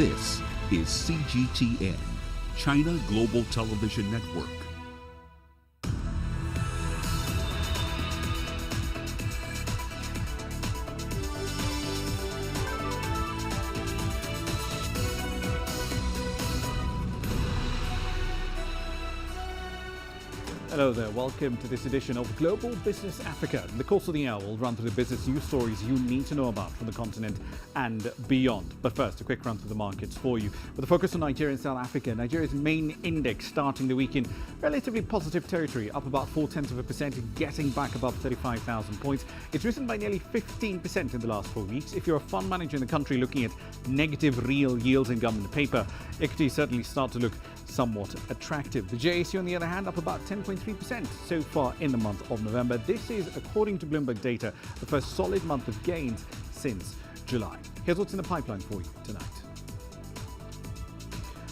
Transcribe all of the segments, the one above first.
This is CGTN, China Global Television Network. Hello there, welcome to this edition of Global Business Africa. In the course of the hour, we'll run through the business news stories you need to know about from the continent and beyond. But first, a quick run through the markets for you. With a focus on Nigeria and South Africa, Nigeria's main index starting the week in relatively positive territory, up about 0.4% and getting back above 35,000 points. It's risen by nearly 15% in the last 4 weeks. If you're a fund manager in the country looking at negative real yields in government paper, equities certainly start to look somewhat attractive. The JSE, on the other hand, up about 10.3% so far in the month of November. This is, according to Bloomberg data, the first solid month of gains since July. Here's what's in the pipeline for you tonight.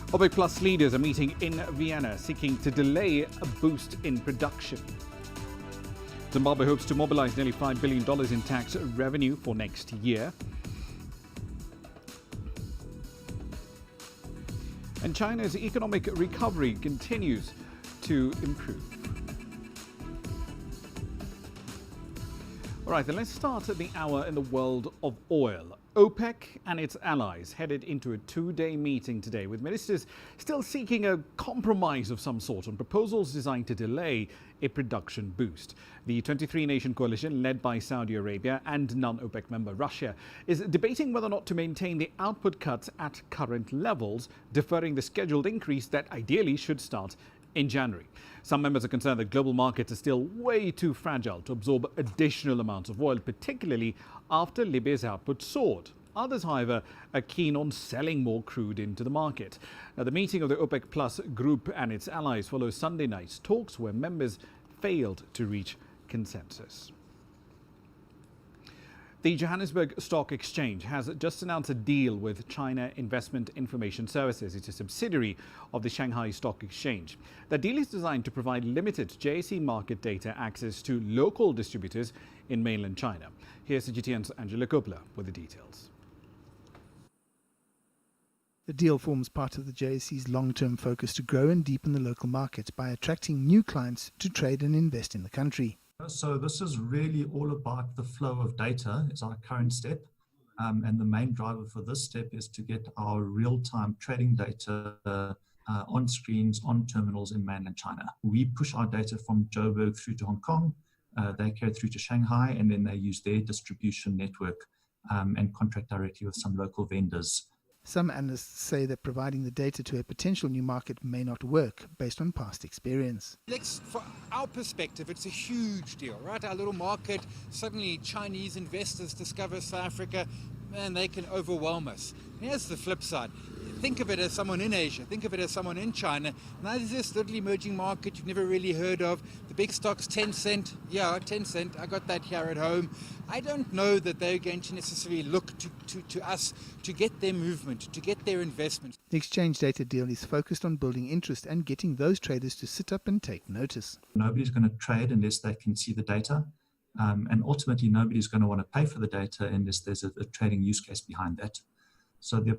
OPEC Plus leaders are meeting in Vienna, seeking to delay a boost in production. Zimbabwe hopes to mobilize nearly $5 billion in tax revenue for next year. And China's economic recovery continues to improve. All right, then let's start the hour in the world of oil. OPEC and its allies headed into a two-day meeting today with ministers still seeking a compromise of some sort on proposals designed to delay a production boost. The 23-nation coalition, led by Saudi Arabia and non-OPEC member Russia, is debating whether or not to maintain the output cuts at current levels, deferring the scheduled increase that ideally should start in January. Some members are concerned that global markets are still way too fragile to absorb additional amounts of oil, particularly after Libya's output soared. Others, however, are keen on selling more crude into the market. Now, the meeting of the OPEC Plus group and its allies follows Sunday night's talks where members failed to reach consensus. The Johannesburg Stock Exchange has just announced a deal with China Investment Information Services. It's a subsidiary of the Shanghai Stock Exchange. The deal is designed to provide limited JSE market data access to local distributors in mainland China. Here's CGTN's Angela Coppola with the details. The deal forms part of the JSE's long-term focus to grow and deepen the local market by attracting new clients to trade and invest in the country. So this is really all about the flow of data is our current step. And the main driver for this step is to get our real-time trading data on screens, on terminals in mainland China. We push our data from Joburg through to Hong Kong. They carry through to Shanghai, and then they use their distribution network and contract directly with some local vendors. Some analysts say that providing the data to a potential new market may not work based on past experience. From our perspective, it's a huge deal, right? Our little market, suddenly Chinese investors discover South Africa, man, they can overwhelm us. Here's the flip side. Think of it as someone in Asia, think of it as someone in China. Now there's this little emerging market you've never really heard of. The big stocks, Tencent, I got that here at home. I don't know that they're going to necessarily look to us to get their movement, to get their investment. The exchange data deal is focused on building interest and getting those traders to sit up and take notice. Nobody's going to trade unless they can see the data. And ultimately, nobody's going to want to pay for the data unless there's a trading use case behind that. So the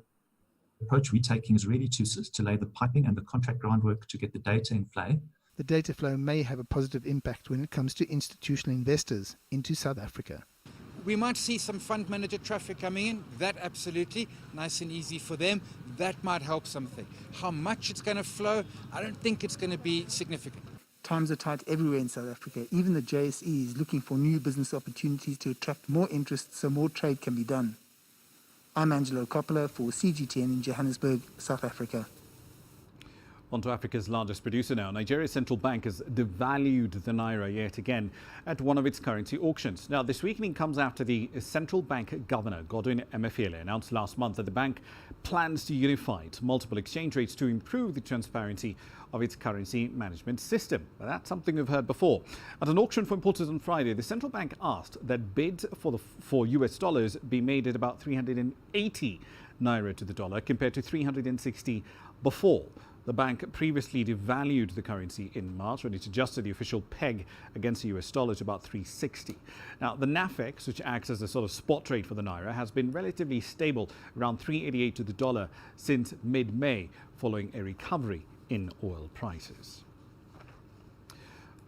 approach we're taking is really to lay the piping and the contract groundwork to get the data in play. The data flow may have a positive impact when it comes to institutional investors into South Africa. We might see some fund manager traffic coming in, that absolutely, nice and easy for them. That might help something. How much it's going to flow, I don't think it's going to be significant. Times are tight everywhere in South Africa. Even the JSE is looking for new business opportunities to attract more interest so more trade can be done. I'm Angelo Coppola for CGTN in Johannesburg, South Africa. On to Africa's largest producer now. Nigeria's central bank has devalued the naira yet again at one of its currency auctions. Now, this weakening comes after the central bank governor, Godwin Emefiele, announced last month that the bank plans to unify its multiple exchange rates to improve the transparency of its currency management system. But that's something we've heard before. At an auction for importers on Friday, the central bank asked that bids for US dollars be made at about 380 naira to the dollar compared to 360 before. The bank previously devalued the currency in March when it adjusted the official peg against the US dollar to about 360. Now, the NAFEX, which acts as a sort of spot rate for the naira, has been relatively stable around 388 to the dollar since mid-May, following a recovery in oil prices.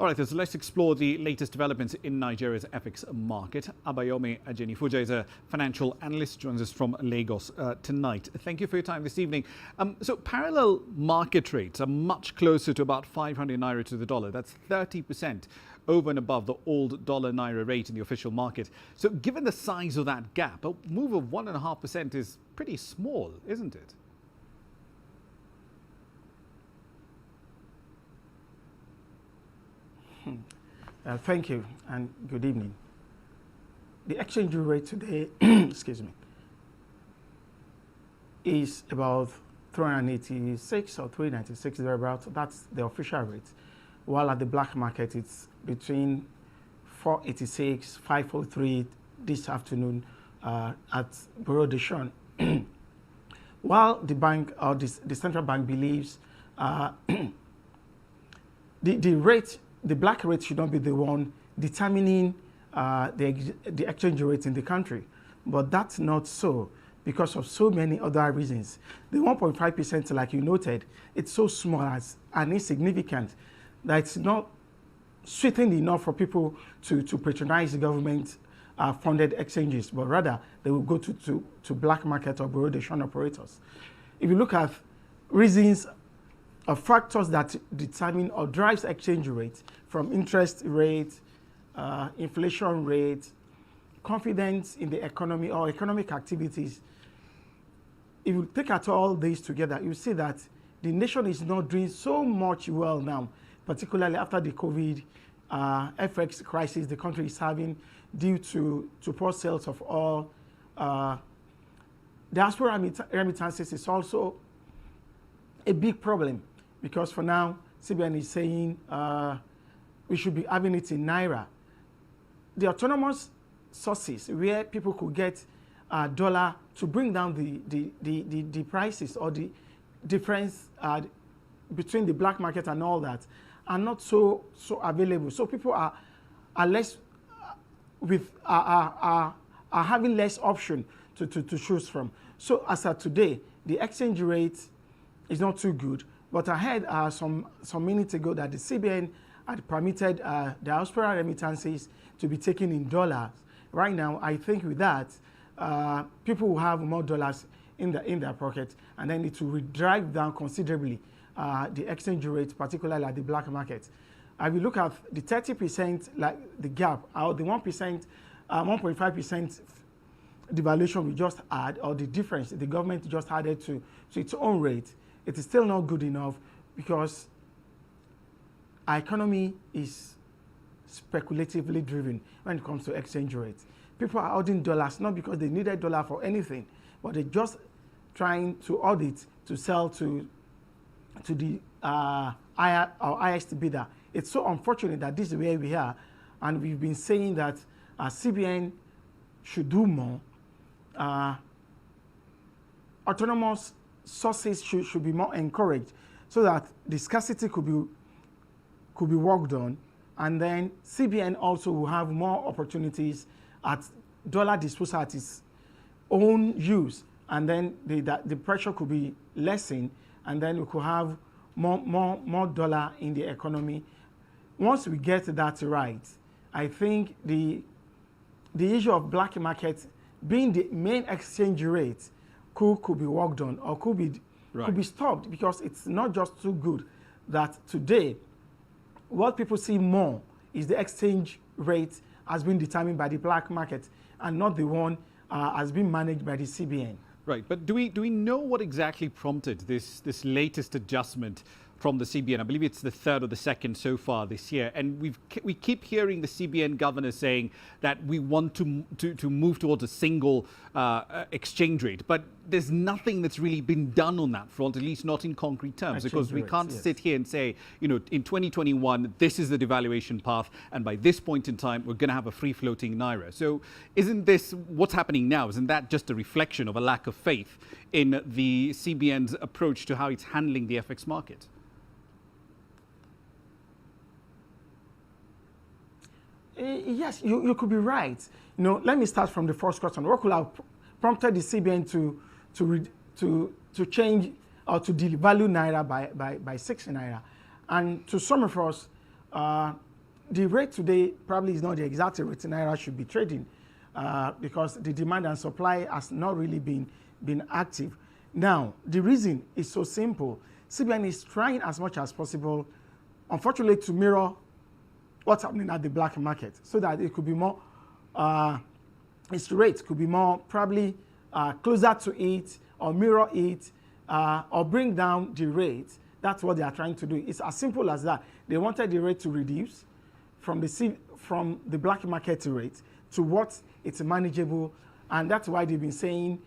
All right, so let's explore the latest developments in Nigeria's FX market. Abayomi Ajenifuja is a financial analyst, joins us from Lagos tonight. Thank you for your time this evening. So parallel market rates are much closer to about 500 naira to the dollar. That's 30% over and above the old dollar naira rate in the official market. So given the size of that gap, a move of 1.5% is pretty small, isn't it? Thank you and good evening. The exchange rate today, excuse me, is about 386 or 396 thereabouts. That's the official rate. While at the black market, it's between 486, 503 this afternoon at Bureau de Change. While the bank or the central bank believes the rate, the black rate should not be the one determining the exchange rate in the country. But that's not so because of so many other reasons. The 1.5%, like you noted, it's so small and insignificant that it's not sweetened enough for people to patronize the government funded exchanges, but rather they will go to black market or Bureau de Change operators. If you look at reasons of factors that determine or drives exchange rate, from interest rate, inflation rate, confidence in the economy or economic activities. If you take at all these together, you see that the nation is not doing so much well now, particularly after the COVID FX crisis the country is having due to poor sales of oil. Diaspora remittances is also a big problem, because for now, CBN is saying we should be having it in naira. The autonomous sources where people could get dollar to bring down the prices or the difference between the black market and all that are not so available. So people are less are having less option to choose from. So as of today, the exchange rate is not too good. But I heard some minutes ago that the CBN had permitted diaspora remittances to be taken in dollars. Right now, I think with that, people will have more dollars in their pocket, and then it will drive down considerably the exchange rate, particularly at the black market. I will look at the 30%, like the gap, or the 1%, 1.5% devaluation we just had, or the difference the government just added to its own rate. It is still not good enough because our economy is speculatively driven when it comes to exchange rates. People are holding dollars not because they needed dollar for anything, but they're just trying to audit to sell to the highest bidder. It's so unfortunate that this is where we are, and we've been saying that CBN should do more. Autonomous sources should be more encouraged so that the scarcity could be worked on, and then CBN also will have more opportunities at dollar disposal at its own use, and then the pressure could be lessened, and then we could have more dollar in the economy. Once we get that right, I think the issue of black market being the main exchange rate could be worked on, or could be stopped, because it's not just too good that today what people see more is the exchange rate has been determined by the black market and not the one has been managed by the CBN. Right, but do we know what exactly prompted this latest adjustment from the CBN. I believe it's the third or the second so far this year. And we keep hearing the CBN governor saying that we want to move towards a single exchange rate. But there's nothing that's really been done on that front, at least not in concrete terms, because we can't sit here and say, you know, in 2021, this is the devaluation path, and by this point in time, we're going to have a free-floating naira. So isn't this what's happening now? Isn't that just a reflection of a lack of faith in the CBN's approach to how it's handling the FX market? Yes, you could be right. You know, let me start from the first question. What could have prompted the CBN to change or to devalue naira by 6 naira? And to some of us, the rate today probably is not the exact rate naira should be trading because the demand and supply has not really been active. Now, the reason is so simple. CBN is trying as much as possible, unfortunately, to mirror what's happening at the black market so that it could be more, its rate could be more probably closer to it or mirror it or bring down the rate. That's what they are trying to do. It's as simple as that. They wanted the rate to reduce from the black market rate to what it's manageable, and that's why they've been saying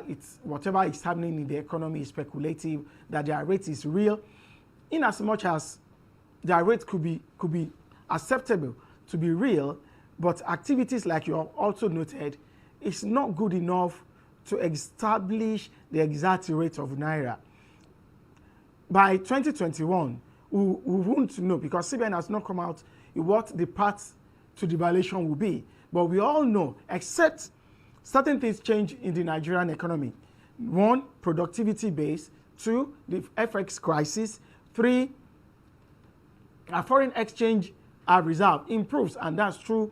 it's whatever is happening in the economy is speculative, that their rate is real, in as much as their rate could be acceptable to be real, but activities like you have also noted, it's not good enough to establish the exact rate of naira. By 2021, we won't know because CBN has not come out with what the path to devaluation will be. But we all know, except certain things change in the Nigerian economy. 1, productivity base. 2, the FX crisis. 3, a foreign exchange reserve improves, and that's through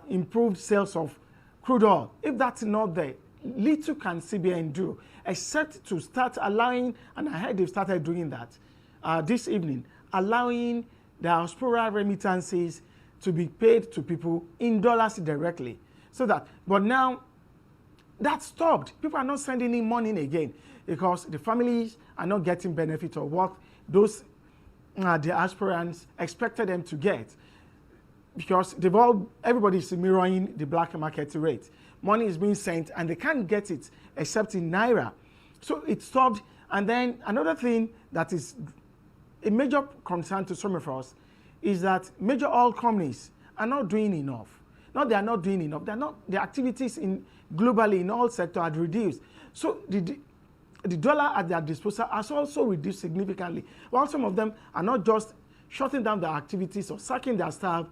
improved sales of crude oil. If that's not there, little can CBN do, except to start allowing, and I heard they've started doing that this evening, allowing the diaspora remittances to be paid to people in dollars directly. So that, but now that stopped. People are not sending in money again because the families are not getting benefit of what those diasporans expected them to get, because everybody's mirroring the black market rate. Money is being sent and they can't get it except in naira. So it stopped. And then another thing that is a major concern to some of us is that major oil companies are not doing enough. No, they are not doing enough. The activities globally in all sectors are reduced. So the dollar at their disposal has also reduced significantly. While some of them are not just shutting down their activities or sacking their staff,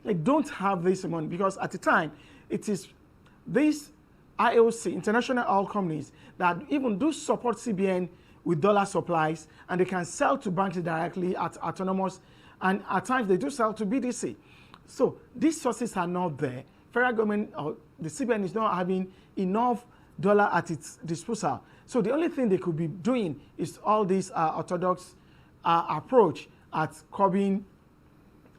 they don't have this money, because at the time, it is these IOC, international oil companies, that even do support CBN with dollar supplies, and they can sell to banks directly at autonomous, and at times they do sell to BDC. So these sources are not there. Federal government or the CBN is not having enough dollar at its disposal. So the only thing they could be doing is all this orthodox approach at curbing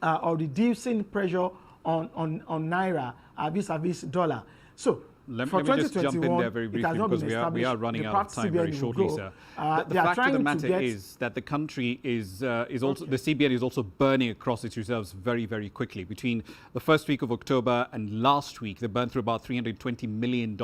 or reducing pressure on naira vis-a-vis dollar. So let me just jump in there very briefly, because we are running out of time very shortly, sir. The fact of the matter is that the country is also, the CBN is also burning across its reserves very, very quickly. Between the first week of October and last week, they burned through about $320 million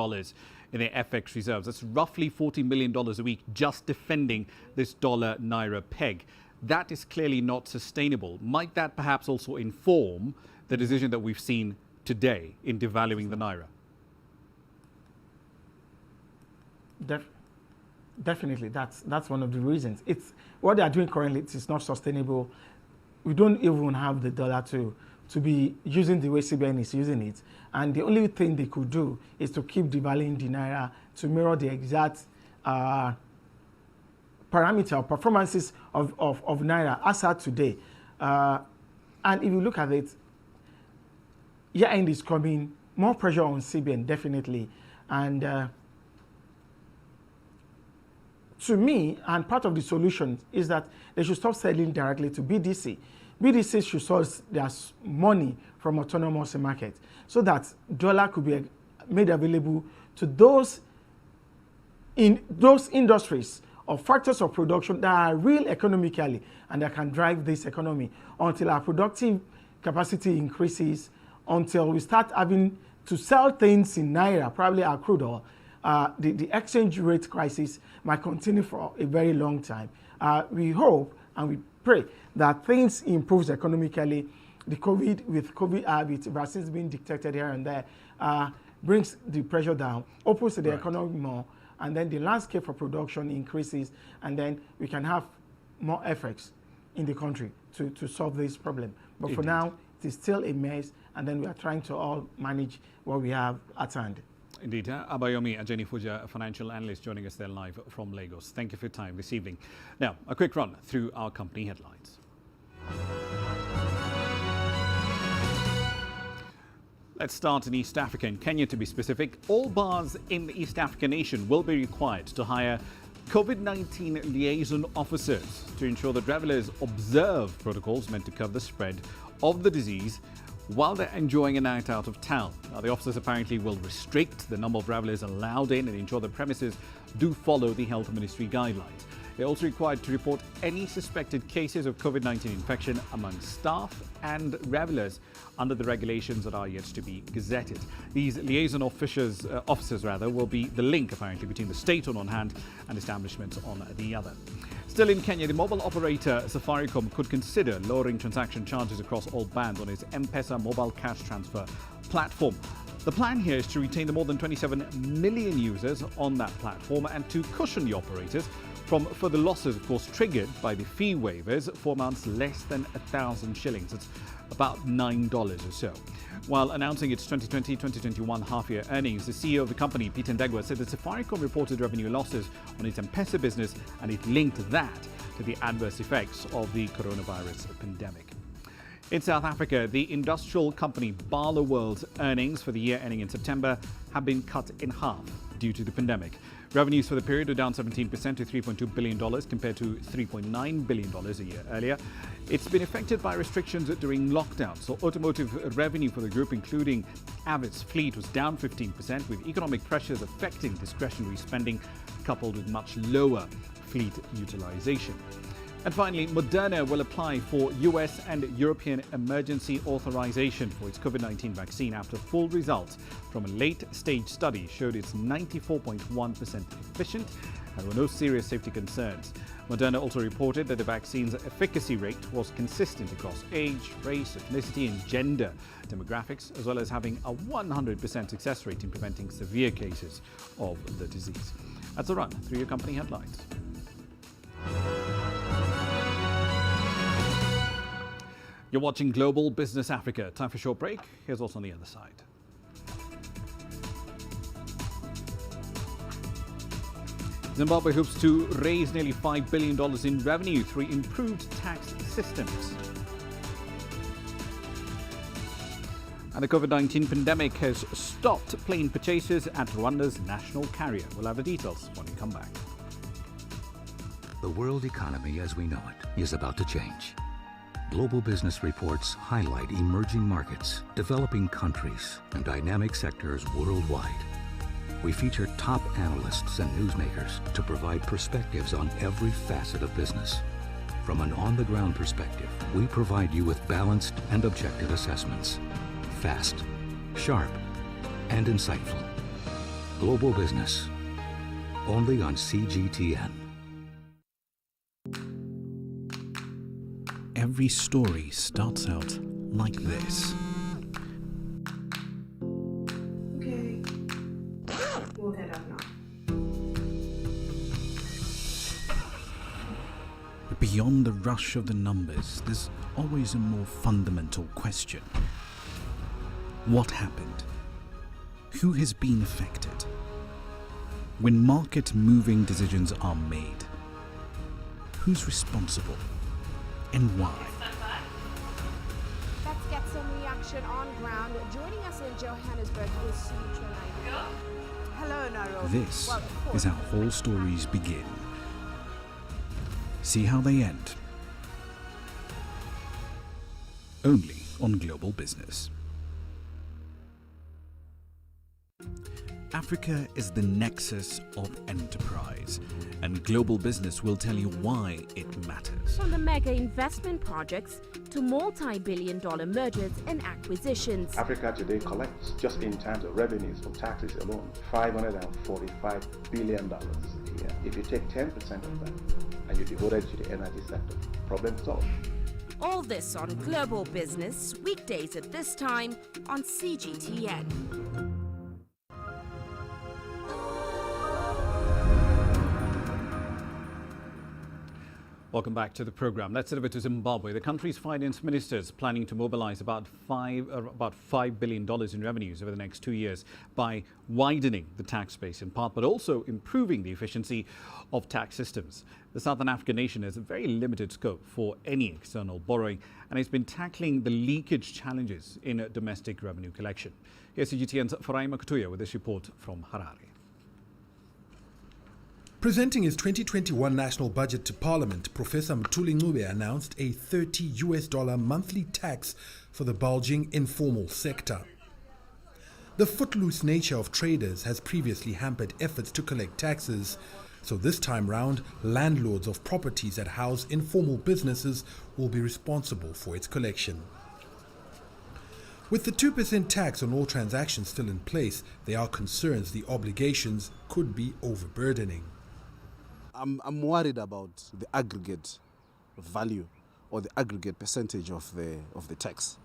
in their FX reserves. That's roughly $40 million a week just defending this dollar naira peg. That is clearly not sustainable. Might that perhaps also inform the decision that we've seen today in devaluing the naira? Definitely, that's one of the reasons. It's what they are doing currently. It's not sustainable. We don't even have the dollar to be using the way CBN is using it, and the only thing they could do is to keep devaluing the naira to mirror the exact parameter or performances of naira as at today. And if you look at it, year end is coming, more pressure on CBN definitely, and to me, and part of the solution is that they should stop selling directly to BDC. BDC should source their money from autonomous market so that dollar could be made available to those industries of factors of production that are real economically and that can drive this economy until our productive capacity increases, until we start having to sell things in naira, probably our crude oil. The exchange rate crisis might continue for a very long time. We hope and we pray that things improves economically. With vaccines being dictated here and there, brings the pressure down, opens the economy more, and then the landscape for production increases, and then we can have more efforts in the country to solve this problem. But for now, it is still a mess, and then we are trying to all manage what we have at hand. Indeed. Abayomi Ajenifuja, a financial analyst, joining us there live from Lagos. Thank you for your time this evening. Now, a quick run through our company headlines. Let's start in East Africa, in Kenya to be specific. All bars in the East African nation will be required to hire COVID-19 liaison officers to ensure that travelers observe protocols meant to curb the spread of the disease while they're enjoying a night out of town. Now, the officers apparently will restrict the number of travelers allowed in and ensure the premises do follow the Health Ministry guidelines. They're also required to report any suspected cases of COVID-19 infection among staff and revelers under the regulations that are yet to be gazetted. These liaison officers will be the link apparently between the state on one hand and establishments on the other. Still in Kenya, the mobile operator Safaricom could consider lowering transaction charges across all bands on its M-Pesa mobile cash transfer platform. The plan here is to retain the more than 27 million users on that platform and to cushion the operators from further losses, of course, triggered by the fee waivers for amounts less than 1,000 shillings. It's about $9 or so. While announcing its 2020-2021 half-year earnings, the CEO of the company, Peter Ndegwa, said that Safaricom reported revenue losses on its M-Pesa business, and it linked that to the adverse effects of the coronavirus pandemic. In South Africa, the industrial company Barloworld's earnings for the year ending in September have been cut in half due to the pandemic. Revenues for the period are down 17% to $3.2 billion compared to $3.9 billion a year earlier. It's been affected by restrictions during lockdown. So automotive revenue for the group, including Avid's fleet, was down 15%, with economic pressures affecting discretionary spending coupled with much lower fleet utilization. And finally, Moderna will apply for US and European emergency authorization for its COVID-19 vaccine after full results from a late-stage study showed it's 94.1% efficient and there were no serious safety concerns. Moderna also reported that the vaccine's efficacy rate was consistent across age, race, ethnicity and gender demographics, as well as having a 100% success rate in preventing severe cases of the disease. That's a run through your company headlines. You're watching Global Business Africa. Time for a short break. Here's what's on the other side. Zimbabwe hopes to raise nearly $5 billion in revenue through improved tax systems. And the COVID-19 pandemic has stopped plane purchases at Rwanda's national carrier. We'll have the details when we come back. The world economy as we know it is about to change. Global business reports highlight emerging markets, developing countries, and dynamic sectors worldwide. We feature top analysts and newsmakers to provide perspectives on every facet of business. From an on-the-ground perspective, we provide you with balanced and objective assessments. Fast, sharp, and insightful. Global Business, only on CGTN. Every story starts out like this. Okay. We'll head up now. But beyond the rush of the numbers, there's always a more fundamental question. What happened? Who has been affected? When market-moving decisions are made, who's responsible? And why? Let's get some reaction on ground. Joining us in Johannesburg is Sutra. Hello, Nairobi. This is how all stories begin. See how they end. Only on Global Business. Africa is the nexus of enterprise, and global business will tell you why it matters. From the mega investment projects to multi-billion-dollar mergers and acquisitions. Africa today collects, just in terms of revenues from taxes alone, $545 billion a year. If you take 10% of that and you devote it to the energy sector, problem solved. All this on Global Business, weekdays at this time on CGTN. Welcome back to the program. Let's head over to Zimbabwe. The country's finance minister is planning to mobilize about $5 billion in revenues over the next 2 years by widening the tax base in part, but also improving the efficiency of tax systems. The Southern African nation has a very limited scope for any external borrowing and has been tackling the leakage challenges in domestic revenue collection. Here's CGTN's Ramah Nyang with this report from Harare. Presenting his 2021 national budget to Parliament, Professor Mthuli Ncube announced a $30 monthly tax for the bulging informal sector. The footloose nature of traders has previously hampered efforts to collect taxes, so this time round, landlords of properties that house informal businesses will be responsible for its collection. With the 2% tax on all transactions still in place, there are concerns the obligations could be overburdening. I'm worried about the aggregate value or the aggregate percentage of the tax.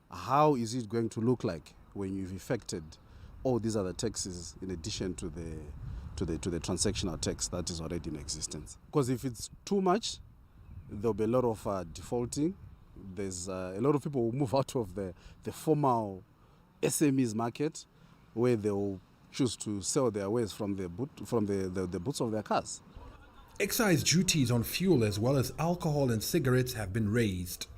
How is it going to look like when you've effected all these other taxes in addition to the transactional tax that is already in existence? Because if it's too much, there'll be a lot of defaulting. There's a lot of people who move out of the formal SMEs market, where they will choose to sell their wares from the boots of their cars. Excise duties on fuel as well as alcohol and cigarettes have been raised.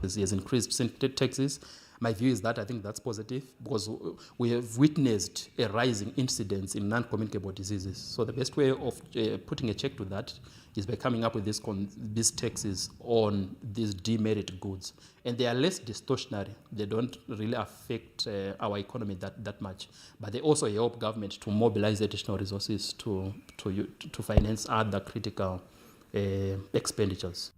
He has increased taxes. My view is that I think that's positive because we have witnessed a rising incidence in non-communicable diseases. So the best way of putting a check to that is by coming up with these taxes on these demerit goods. And they are less distortionary. They don't really affect our economy that much. But they also help government to mobilize additional resources to finance other critical expenditures.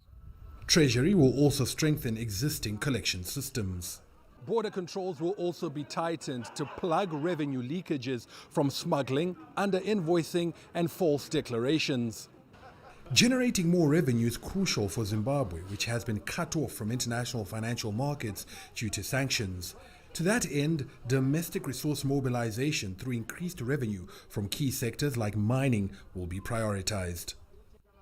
Treasury will also strengthen existing collection systems. Border controls will also be tightened to plug revenue leakages from smuggling, under-invoicing and false declarations. Generating more revenue is crucial for Zimbabwe, which has been cut off from international financial markets due to sanctions. To that end, domestic resource mobilization through increased revenue from key sectors like mining will be prioritized.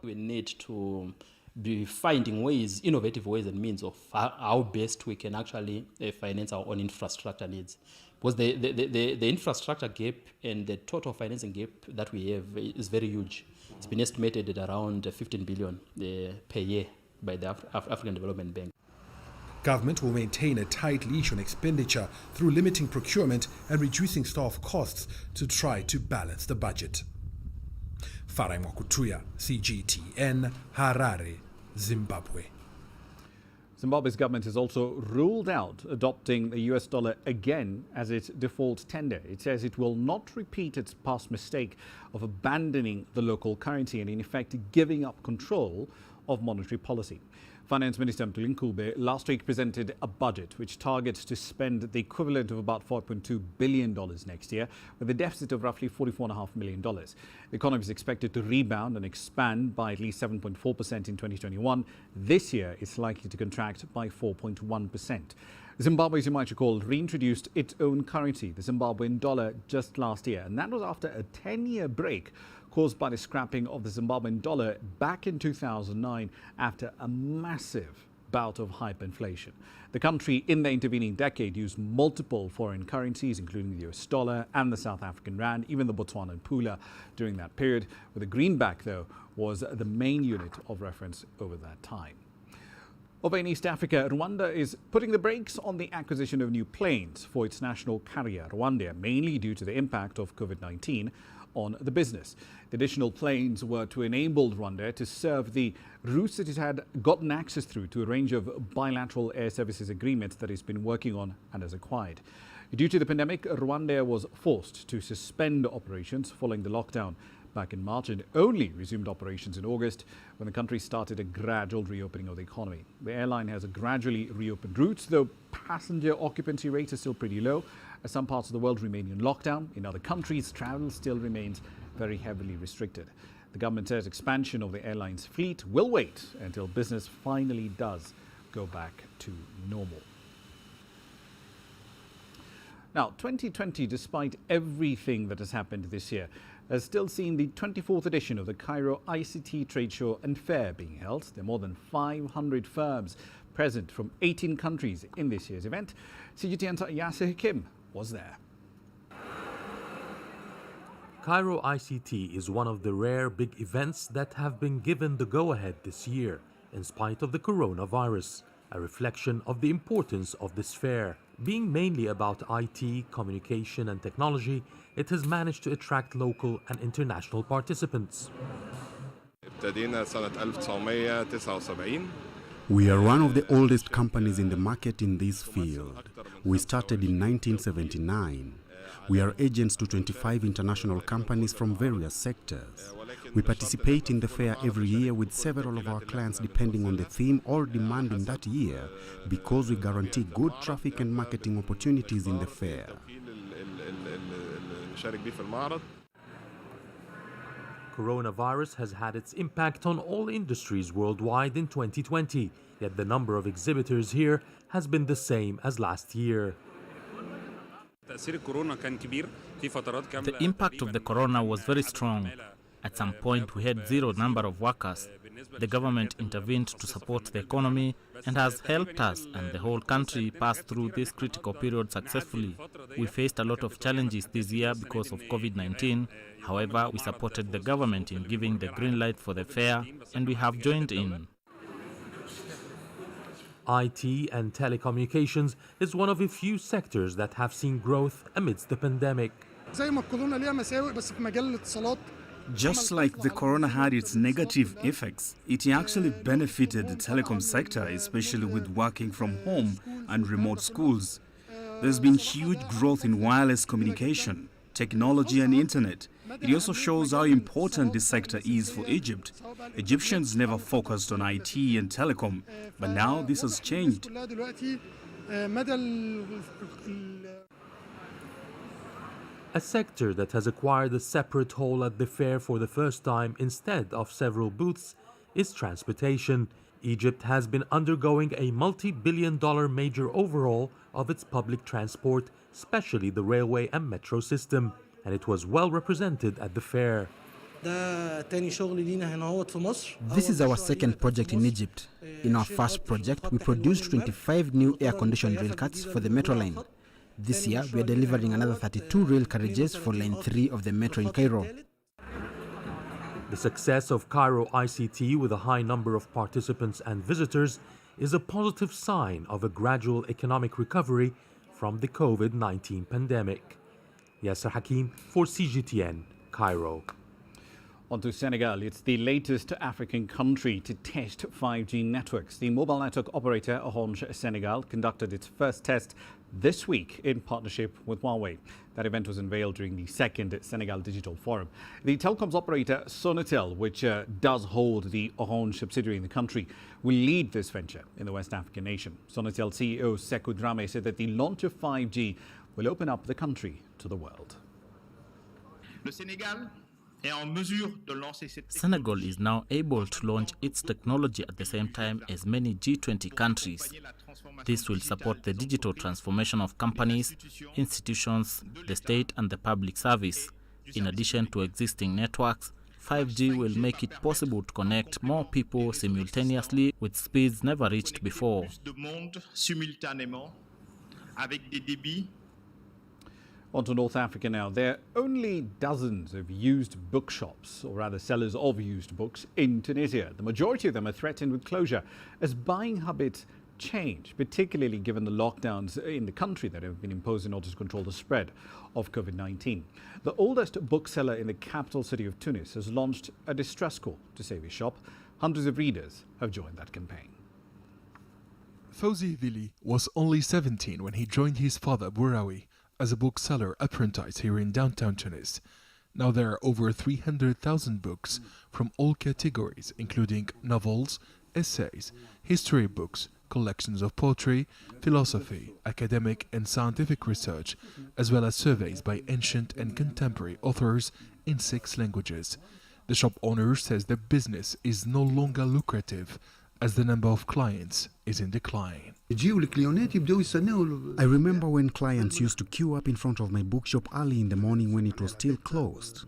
We need to be finding ways, innovative ways and means of how best we can actually finance our own infrastructure needs. Because the infrastructure gap and the total financing gap that we have is very huge. It's been estimated at around 15 billion per year by the African Development Bank. Government will maintain a tight leash on expenditure through limiting procurement and reducing staff costs to try to balance the budget. Ramah Nyang, CGTN, Harare, Zimbabwe. Zimbabwe's government has also ruled out adopting the US dollar again as its default tender. It says it will not repeat its past mistake of abandoning the local currency and in effect giving up control of monetary policy. Finance Minister Mthuli Ncube last week presented a budget which targets to spend the equivalent of about $4.2 billion next year, with a deficit of roughly $44.5 million. The economy is expected to rebound and expand by at least 7.4% in 2021. This year, it's likely to contract by 4.1%. Zimbabwe, as you might recall, reintroduced its own currency, the Zimbabwean dollar, just last year, and that was after a 10-year break caused by the scrapping of the Zimbabwean dollar back in 2009 after a massive bout of hyperinflation. The country in the intervening decade used multiple foreign currencies, including the US dollar and the South African rand, even the Botswana pula during that period, where the greenback, though, was the main unit of reference over that time. Over in East Africa, Rwanda is putting the brakes on the acquisition of new planes for its national carrier, Rwanda, mainly due to the impact of COVID-19 on the business. The additional planes were to enable Rwanda to serve the routes that it had gotten access through to a range of bilateral air services agreements that it's been working on and has acquired. Due to the pandemic, Rwanda was forced to suspend operations following the lockdown back in March and only resumed operations in August when the country started a gradual reopening of the economy. The airline has gradually reopened routes, though passenger occupancy rates are still pretty low, as some parts of the world remain in lockdown. In other countries, travel still remains very heavily restricted. The government says expansion of the airline's fleet will wait until business finally does go back to normal. Now, 2020, despite everything that has happened this year, has still seen the 24th edition of the Cairo ICT Trade Show and Fair being held. There are more than 500 firms present from 18 countries in this year's event. CGTN's Yasser Hakim was there. Cairo ICT is one of the rare big events that have been given the go-ahead this year, in spite of the coronavirus, a reflection of the importance of this fair. Being mainly about IT, communication and technology, it has managed to attract local and international participants. We are one of the oldest companies in the market in this field. We started in 1979. We are agents to 25 international companies from various sectors. We participate in the fair every year with several of our clients depending on the theme or demand in that year, because we guarantee good traffic and marketing opportunities in the fair. Coronavirus has had its impact on all industries worldwide in 2020, yet the number of exhibitors here has been the same as last year. The impact of the corona was very strong. At some point, we had zero number of workers. The government intervened to support the economy and has helped us and the whole country pass through this critical period successfully. We faced a lot of challenges this year because of COVID-19. However, we supported the government in giving the green light for the fair, and we have joined in. IT and telecommunications is one of a few sectors that have seen growth amidst the pandemic. Just like the corona had its negative effects, it actually benefited the telecom sector, especially with working from home and remote schools. There's been huge growth in wireless communication, technology and internet. It also shows how important this sector is for Egypt. Egyptians never focused on IT and telecom, but now this has changed. A sector that has acquired a separate hall at the fair for the first time instead of several booths is transportation. Egypt has been undergoing a multi-billion-dollar major overhaul of its public transport, especially the railway and metro system, and it was well represented at the fair. This is our second project in Egypt. In our first project, we produced 25 new air-conditioned rail cars for the metro line. This year, we are delivering another 32 rail carriages for Line 3 of the metro in Cairo. The success of Cairo ICT with a high number of participants and visitors is a positive sign of a gradual economic recovery from the COVID-19 pandemic. Yasser Hakim for CGTN, Cairo. On to Senegal. It's the latest African country to test 5G networks. The mobile network operator Orange Senegal conducted its first test this week in partnership with Huawei. That event was unveiled during the second Senegal Digital Forum. The telecoms operator Sonatel, which does hold the Orange subsidiary in the country, will lead this venture in the West African nation. Sonatel CEO Sekou Dramé said that the launch of 5G will open up the country to the world. Senegal is now able to launch its technology at the same time as many G20 countries. This will support the digital transformation of companies, institutions, the state and the public service. In addition to existing networks, 5G will make it possible to connect more people simultaneously with speeds never reached before. On to North Africa now. There are only dozens of used bookshops, or rather sellers of used books, in Tunisia. The majority of them are threatened with closure as buying habits change, particularly given the lockdowns in the country that have been imposed in order to control the spread of COVID-19. The oldest bookseller in the capital city of Tunis has launched a distress call to save his shop. Hundreds of readers have joined that campaign. Fawzi Vili was only 17 when he joined his father Bouraoui as a bookseller apprentice here in downtown Tunis. Now there are over 300,000 books from all categories, including novels, essays, history books, collections of poetry, philosophy, academic and scientific research, as well as surveys by ancient and contemporary authors in 6 languages. The shop owner says the business is no longer lucrative as the number of clients is in decline. I remember when clients used to queue up in front of my bookshop early in the morning when it was still closed.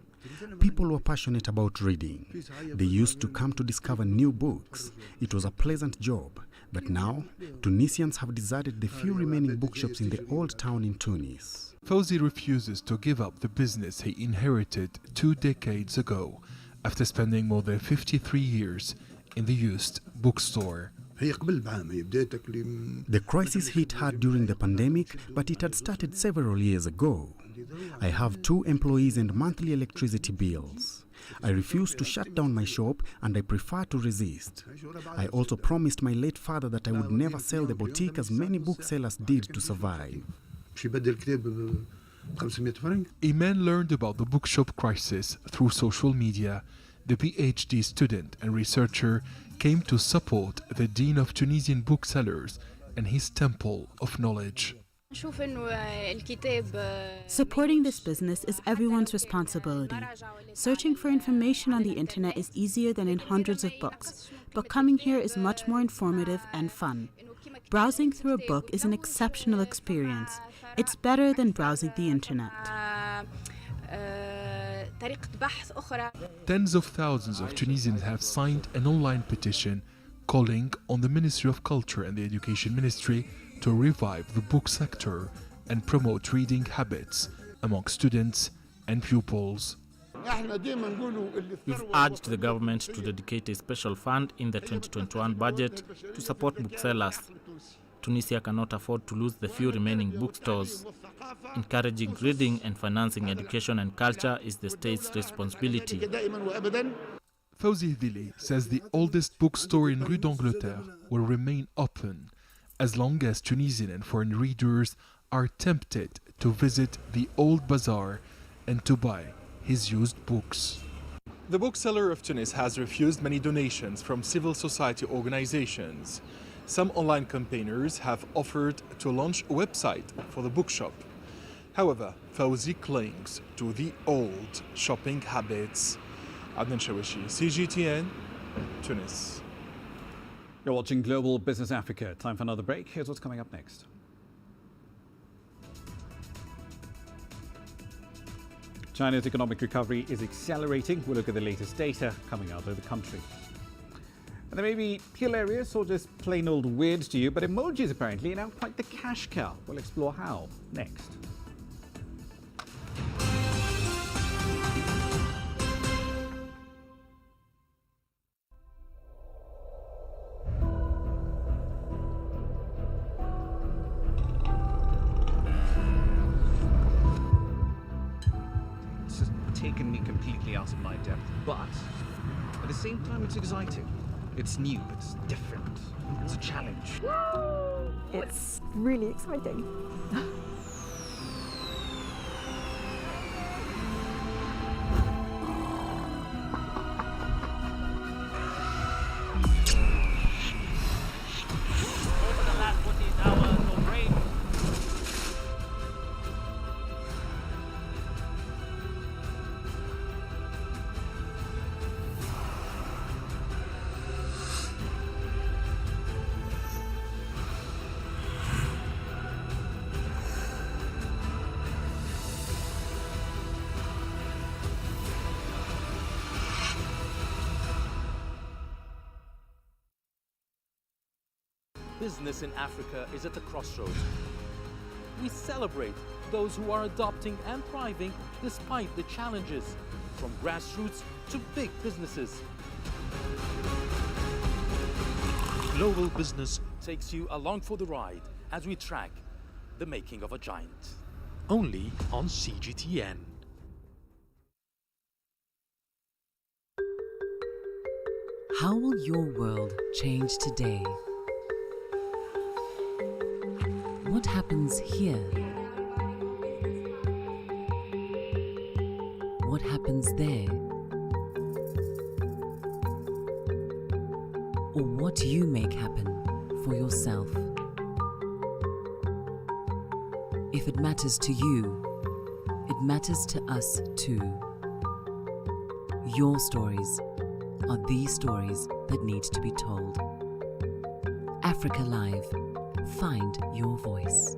People were passionate about reading. They used to come to discover new books. It was a pleasant job. But now, Tunisians have deserted the few remaining bookshops in the old town in Tunis. Fawzi refuses to give up the business he inherited 2 decades ago after spending more than 53 years in the used bookstore. The crisis hit hard during the pandemic, but it had started several years ago. I have 2 employees and monthly electricity bills. I refuse to shut down my shop and I prefer to resist. I also promised my late father that I would never sell the boutique as many booksellers did to survive. Iman learned about the bookshop crisis through social media. The PhD student and researcher came to support the Dean of Tunisian Booksellers and his Temple of Knowledge. Supporting this business is everyone's responsibility. Searching for information on the internet is easier than in hundreds of books, but coming here is much more informative and fun. Browsing through a book is an exceptional experience. It's better than browsing the internet. Tens of thousands of Tunisians have signed an online petition calling on the Ministry of Culture and the Education Ministry to revive the book sector and promote reading habits among students and pupils. We've urged the government to dedicate a special fund in the 2021 budget to support booksellers. Tunisia cannot afford to lose the few remaining bookstores. Encouraging reading and financing education and culture is the state's responsibility. Fawzi Vili says the oldest bookstore in Rue d'Angleterre will remain open as long as Tunisian and foreign readers are tempted to visit the old bazaar and to buy his used books. The bookseller of Tunis has refused many donations from civil society organizations. Some online campaigners have offered to launch a website for the bookshop. However, Fawzi clings to the old shopping habits. Adnan Shawishi, CGTN, Tunis. You're watching Global Business Africa. Time for another break. Here's what's coming up next. China's economic recovery is accelerating. We'll look at the latest data coming out of the country. And they may be hilarious or just plain old weird to you, but emojis apparently are now quite the cash cow. We'll explore how next. It's just taken me completely out of my depth, but at the same time it's exciting. It's new, it's different, it's a challenge. It's really exciting. Business in Africa is at a crossroads. We celebrate those who are adopting and thriving despite the challenges, from grassroots to big businesses. Global Business takes you along for the ride as we track the making of a giant. Only on CGTN. How will your world change today? What happens here? what happens there? Or what you make happen for yourself? If it matters to you, it matters to us too. Your stories are the stories that need to be told. Africa Live. Find your voice.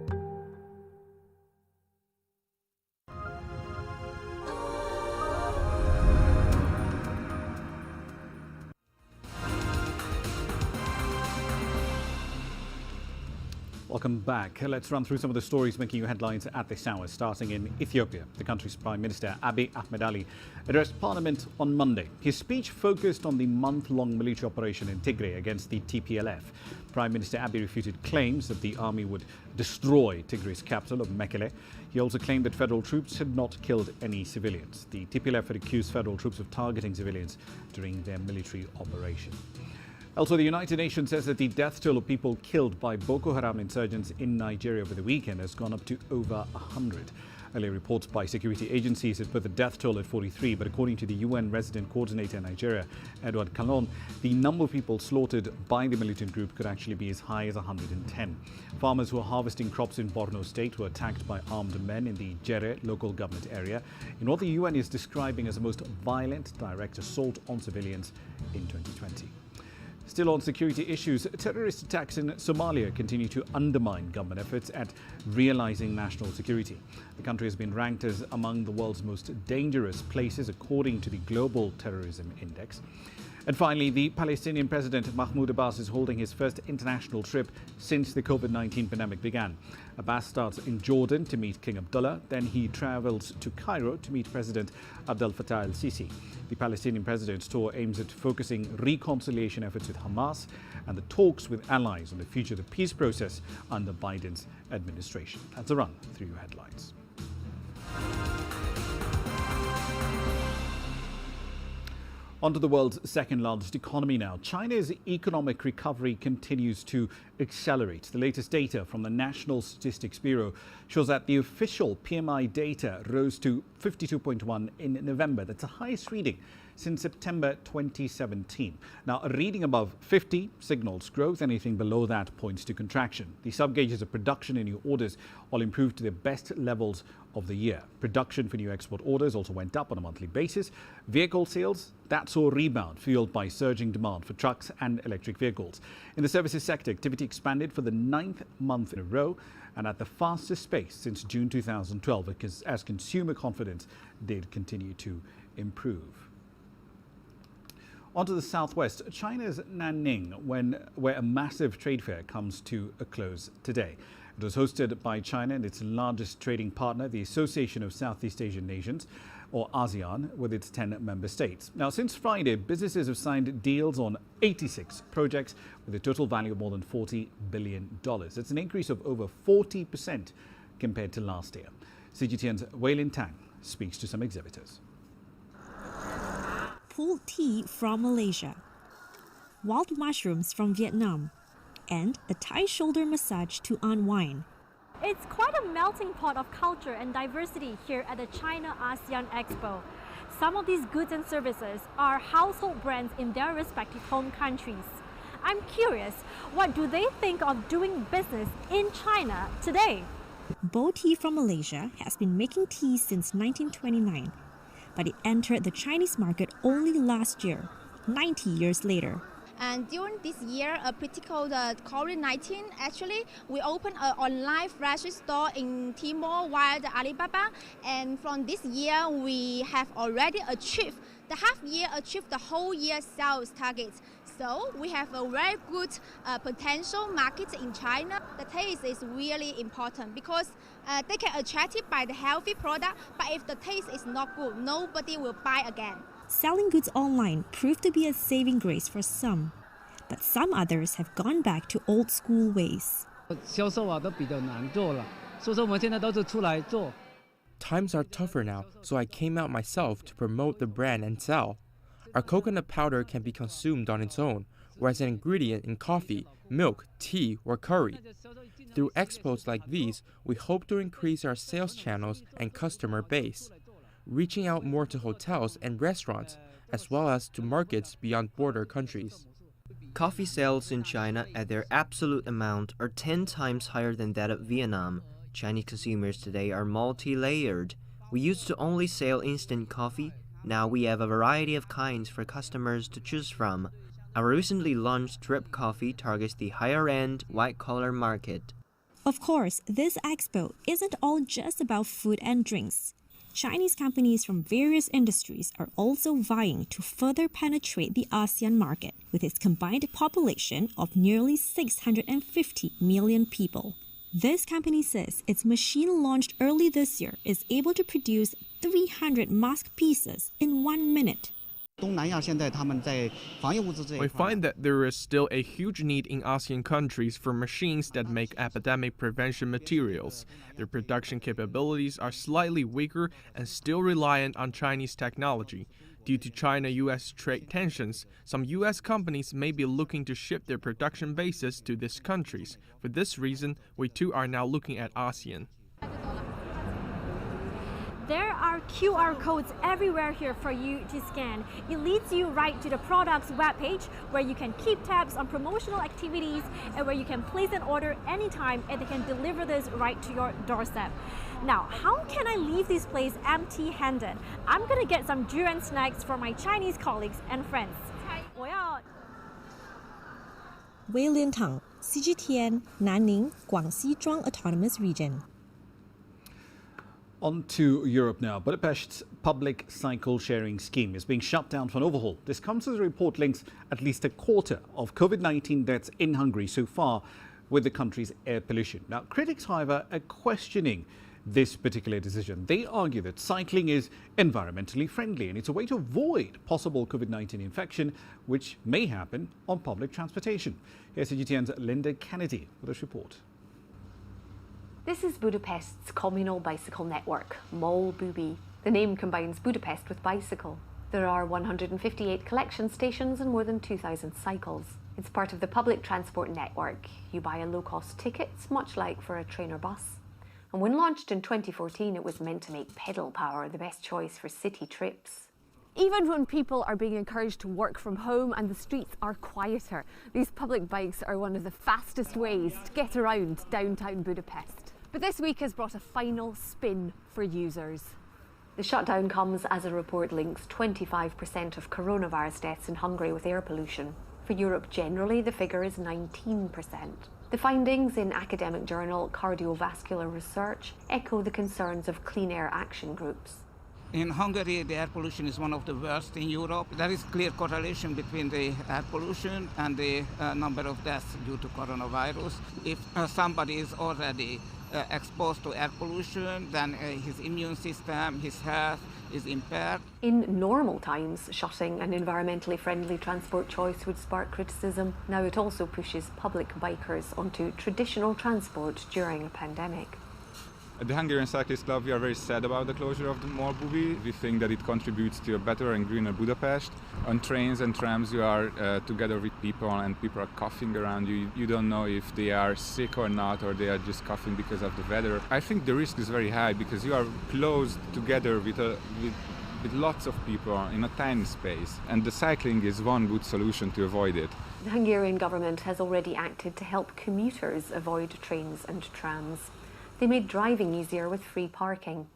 Welcome back. Let's run through some of the stories making you headlines at this hour, starting in Ethiopia. The country's Prime Minister, Abiy Ahmed Ali, addressed Parliament on Monday. His speech focused on the month-long military operation in Tigray against the TPLF. Prime Minister Abiy refuted claims that the army would destroy Tigray's capital of Mekele. He also claimed that federal troops had not killed any civilians. The TPLF had accused federal troops of targeting civilians during their military operation. Also, the United Nations says that the death toll of people killed by Boko Haram insurgents in Nigeria over the weekend has gone up to over 100. Earlier reports by security agencies had put the death toll at 43, but according to the UN resident coordinator in Nigeria, Edward Kalon, the number of people slaughtered by the militant group could actually be as high as 110. Farmers who are harvesting crops in Borno State were attacked by armed men in the Jere local government area in what the UN is describing as the most violent direct assault on civilians in 2020. Still on security issues, terrorist attacks in Somalia continue to undermine government efforts at realizing national security. The country has been ranked as among the world's most dangerous places according to the Global Terrorism Index. And finally, the Palestinian President Mahmoud Abbas is holding his first international trip since the COVID-19 pandemic began. Abbas starts in Jordan to meet King Abdullah, then he travels to Cairo to meet President Abdel Fattah el-Sisi. The Palestinian president's tour aims at focusing reconciliation efforts with Hamas and the talks with allies on the future of the peace process under Biden's administration. That's a run through your headlines. On to the world's second largest economy now. China's economic recovery continues to accelerate. The latest data from the National Statistics Bureau shows that the official PMI data rose to 52.1 in November. That's the highest reading since September 2017. Now, a reading above 50 signals growth. Anything below that points to contraction. The sub-gauges of production and new orders all improved to their best levels of the year. Production for new export orders also went up on a monthly basis. Vehicle sales, that saw a rebound fueled by surging demand for trucks and electric vehicles. In the services sector, activity expanded for the 9th month in a row and at the fastest pace since June 2012 as consumer confidence did continue to improve. On to the southwest, China's Nanning, where a massive trade fair comes to a close today. It was hosted by China and its largest trading partner, the Association of Southeast Asian Nations, or Asean, with its 10 member states. Now, since Friday, businesses have signed deals on 86 projects with a total value of more than $40 billion. It's an increase of over 40% compared to last year. CGTN's Weilin Tang speaks to some exhibitors. Pulled tea from Malaysia, wild mushrooms from Vietnam, and a Thai shoulder massage to unwind. It's quite a melting pot of culture and diversity here at the China ASEAN Expo. Some of these goods and services are household brands in their respective home countries. I'm curious, what do they think of doing business in China today? Bo Tea from Malaysia has been making tea since 1929, but it entered the Chinese market only last year, 90 years later. And during this year, critical COVID-19, actually, we opened an online flash store in Tmall via the Alibaba. And from this year, we have already achieved the half year, achieved the whole year sales targets. So we have a very good potential market in China. The taste is really important because they can attract it by the healthy product. But if the taste is not good, nobody will buy again. Selling goods online proved to be a saving grace for some, but some others have gone back to old school ways. Times are tougher now, so I came out myself to promote the brand and sell. Our coconut powder can be consumed on its own, or as an ingredient in coffee, milk, tea, or curry. Through expos like these, we hope to increase our sales channels and customer base. reaching out more to hotels and restaurants, as well as to markets beyond border countries. Coffee sales in China at their absolute amount are 10 times higher than that of Vietnam. Chinese consumers today are multi-layered. We used to only sell instant coffee. Now we have a variety of kinds for customers to choose from. Our recently launched drip coffee targets the higher-end, white-collar market. Of course, this expo isn't all just about food and drinks. Chinese companies from various industries are also vying to further penetrate the ASEAN market with its combined population of nearly 650 million people. This company says its machine launched early this year is able to produce 300 mask pieces in 1 minute. We find that there is still a huge need in ASEAN countries for machines that make epidemic prevention materials. Their production capabilities are slightly weaker and still reliant on Chinese technology. Due to China-US trade tensions, some US companies may be looking to shift their production bases to these countries. For this reason, we too are now looking at ASEAN. There are QR codes everywhere here for you to scan. It leads you right to the product's webpage where you can keep tabs on promotional activities and where you can place an order anytime and they can deliver this right to your doorstep. Now, how can I leave this place empty-handed? I'm gonna get some durian snacks for my Chinese colleagues and friends. Wei Lian Tang, CGTN, Nanning, Guangxi Zhuang Autonomous Region. On to Europe now. Budapest's public cycle sharing scheme is being shut down for an overhaul. This comes as a report links at least a quarter of COVID-19 deaths in Hungary so far with the country's air pollution. Now, critics, however, are questioning this particular decision. They argue that cycling is environmentally friendly and it's a way to avoid possible COVID-19 infection, which may happen on public transportation. Here's CGTN's Linda Kennedy with this report. This is Budapest's communal bicycle network, MOL Bubi. The name combines Budapest with bicycle. There are 158 collection stations and more than 2,000 cycles. It's part of the public transport network. You buy a low-cost ticket, much like for a train or bus. And when launched in 2014, it was meant to make pedal power the best choice for city trips. Even when people are being encouraged to work from home and the streets are quieter, these public bikes are one of the fastest ways to get around downtown Budapest. But this week has brought a final spin for users. The shutdown comes as a report links 25% of coronavirus deaths in Hungary with air pollution. For Europe generally, the figure is 19%. The findings in academic journal Cardiovascular Research echo the concerns of clean air action groups. In Hungary, the air pollution is one of the worst in Europe. There is clear correlation between the air pollution and the number of deaths due to coronavirus. If somebody is already exposed to air pollution, then his immune system, his health is impaired. In normal times, shutting an environmentally friendly transport choice would spark criticism. Now it also pushes public bikers onto traditional transport during a pandemic. At the Hungarian Cyclist Club, we are very sad about the closure of the MOL Bubi. We think that it contributes to a better and greener Budapest. On trains and trams, you are together with people and people are coughing around you. You don't know if they are sick or not, or they are just coughing because of the weather. I think the risk is very high because you are close together with lots of people in a tiny space. And the cycling is one good solution to avoid it. The Hungarian government has already acted to help commuters avoid trains and trams. They made driving easier with free parking.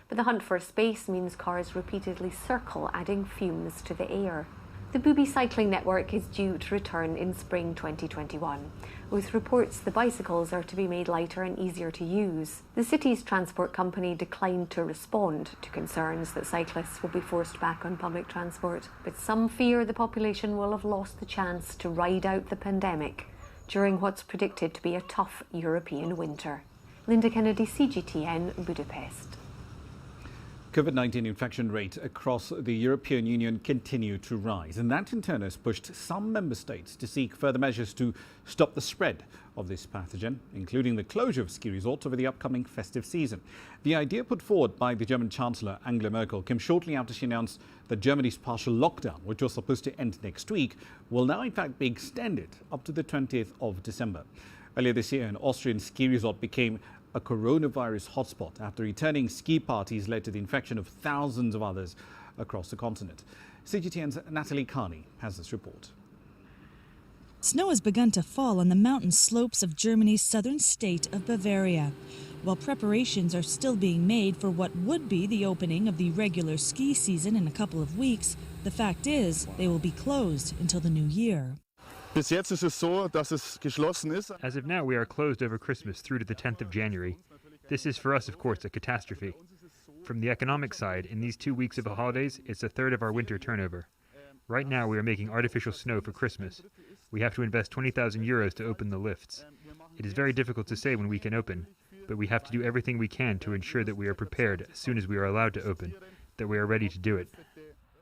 But the hunt for space means cars repeatedly circle, adding fumes to the air. The Bubi cycling network is due to return in spring 2021. With reports the bicycles are to be made lighter and easier to use. The city's transport company declined to respond to concerns that cyclists will be forced back on public transport. But some fear the population will have lost the chance to ride out the pandemic during what's predicted to be a tough European winter. Linda Kennedy, CGTN, Budapest. COVID-19 infection rates across the European Union continue to rise, and that in turn has pushed some member states to seek further measures to stop the spread of this pathogen, including the closure of ski resorts over the upcoming festive season. The idea put forward by the German Chancellor Angela Merkel came shortly after she announced that Germany's partial lockdown, which was supposed to end next week, will now in fact be extended up to the 20th of December. Earlier this year, an Austrian ski resort became a coronavirus hotspot after returning ski parties led to the infection of thousands of others across the continent. CGTN's Natalie Carney has this report. Snow has begun to fall on the mountain slopes of Germany's southern state of Bavaria. While preparations are still being made for what would be the opening of the regular ski season in a couple of weeks, the fact is they will be closed until the new year. As of now, we are closed over Christmas through to the 10th of January. This is for us, of course, a catastrophe. From the economic side, in these 2 weeks of the holidays, it's a third of our winter turnover. Right now, we are making artificial snow for Christmas. We have to invest 20,000 euros to open the lifts. It is very difficult to say when we can open, but we have to do everything we can to ensure that we are prepared as soon as we are allowed to open, that we are ready to do it.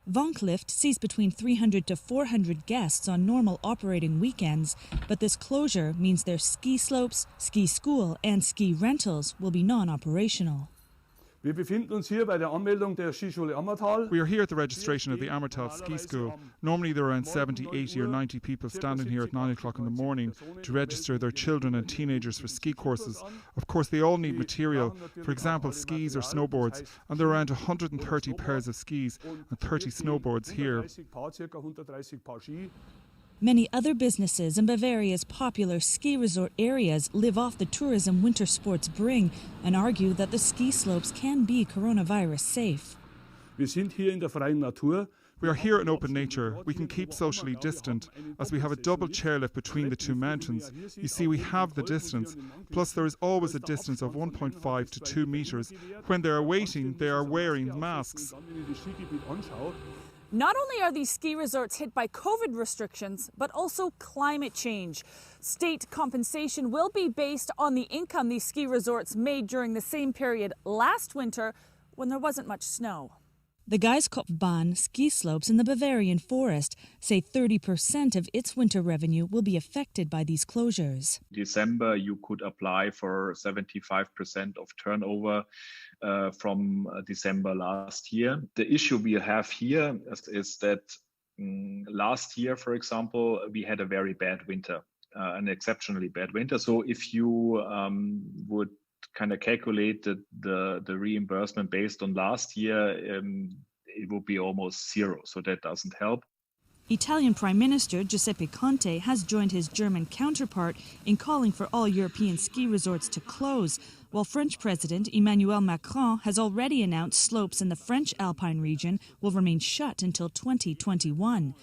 Vonklift sees between 300 to 400 guests on normal operating weekends, but this closure means their ski slopes, ski school and ski rentals will be non-operational. We are here at the registration of the Ammertal Ski School. Normally there are around 70, 80 or 90 people standing here at 9 o'clock in the morning to register their children and teenagers for ski courses. Of course, they all need material, for example, skis or snowboards, and there are around 130 pairs of skis and 30 snowboards here. Many other businesses in Bavaria's popular ski resort areas live off the tourism winter sports bring and argue that the ski slopes can be coronavirus safe. We are here in open nature. We can keep socially distant as we have a double chairlift between the two mountains. You see, we have the distance. Plus, there is always a distance of 1.5 to 2 meters. When they are waiting, they are wearing masks. Not only are these ski resorts hit by COVID restrictions, but also climate change. State compensation will be based on the income these ski resorts made during the same period last winter when there wasn't much snow. The Geiskopfbahn ski slopes in the Bavarian forest say 30% of its winter revenue will be affected by these closures. December, you could apply for 75% of turnover from December last year. The issue we have here is that last year, for example, we had a very bad winter, an exceptionally bad winter. So if you would kind of calculate the reimbursement based on last year, it would be almost zero. So that doesn't help. Italian Prime Minister Giuseppe Conte has joined his German counterpart in calling for all European ski resorts to close, while French President Emmanuel Macron has already announced slopes in the French Alpine region will remain shut until 2021.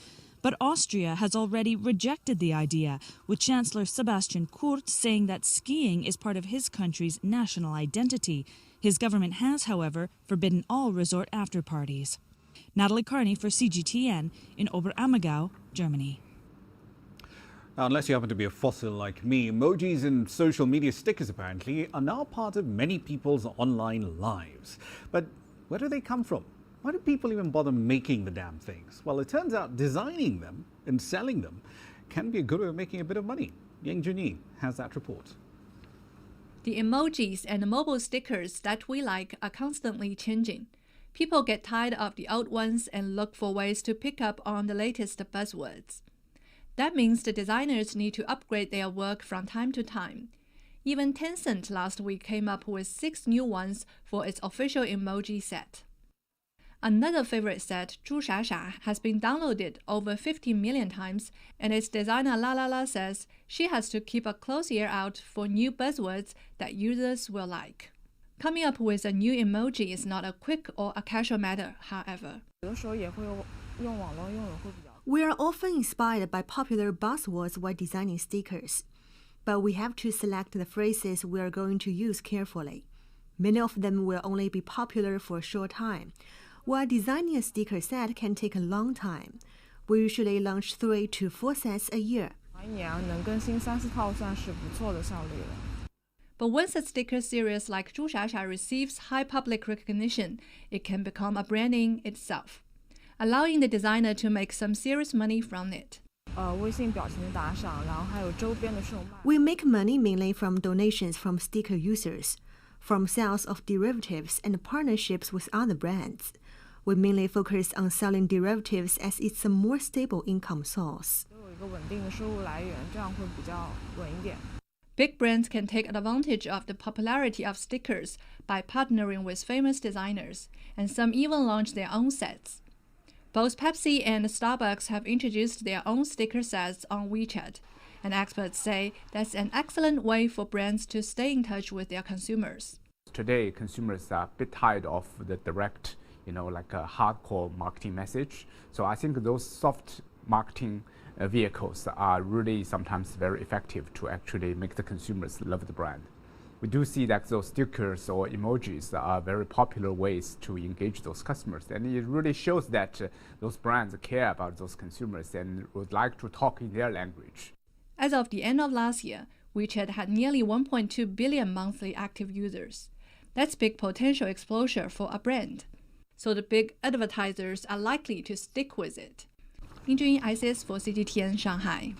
But Austria has already rejected the idea, with Chancellor Sebastian Kurz saying that skiing is part of his country's national identity. His government has, however, forbidden all resort after-parties. Natalie Carney for CGTN in Oberammergau, Germany. Now, unless you happen to be a fossil like me, emojis and social media stickers apparently are now part of many people's online lives. But where do they come from? Why do people even bother making the damn things? Well, it turns out designing them and selling them can be a good way of making a bit of money. Yang Junyi has that report. The emojis and mobile stickers that we like are constantly changing. People get tired of the old ones and look for ways to pick up on the latest buzzwords. That means the designers need to upgrade their work from time to time. Even Tencent last week came up with 6 new ones for its official emoji set. Another favorite set, 猪傻傻, has been downloaded over 50 million times, and its designer La says she has to keep a close ear out for new buzzwords that users will like. Coming up with a new emoji is not a quick or a casual matter, however. We are often inspired by popular buzzwords while designing stickers, but we have to select the phrases we are going to use carefully. Many of them will only be popular for a short time, while designing a sticker set can take a long time. We usually launch 3 to 4 sets a year. But once a sticker series like 猪傻傻 receives high public recognition, it can become a brand in itself, allowing the designer to make some serious money from it. We make money mainly from donations from sticker users, from sales of derivatives and partnerships with other brands. We mainly focus on selling derivatives as it's a more stable income source. Big brands can take advantage of the popularity of stickers by partnering with famous designers, and some even launch their own sets. Both Pepsi and Starbucks have introduced their own sticker sets on WeChat, and experts say that's an excellent way for brands to stay in touch with their consumers. Today, consumers are a bit tired of the direct, like a hardcore marketing message. So I think those soft marketing vehicles are really sometimes very effective to actually make the consumers love the brand. We do see that those stickers or emojis are very popular ways to engage those customers, and it really shows that those brands care about those consumers and would like to talk in their language. As of the end of last year, WeChat had nearly 1.2 billion monthly active users. That's big potential exposure for a brand. So the big advertisers are likely to stick with it. Lin Junyi, ICS for CGTN, Shanghai.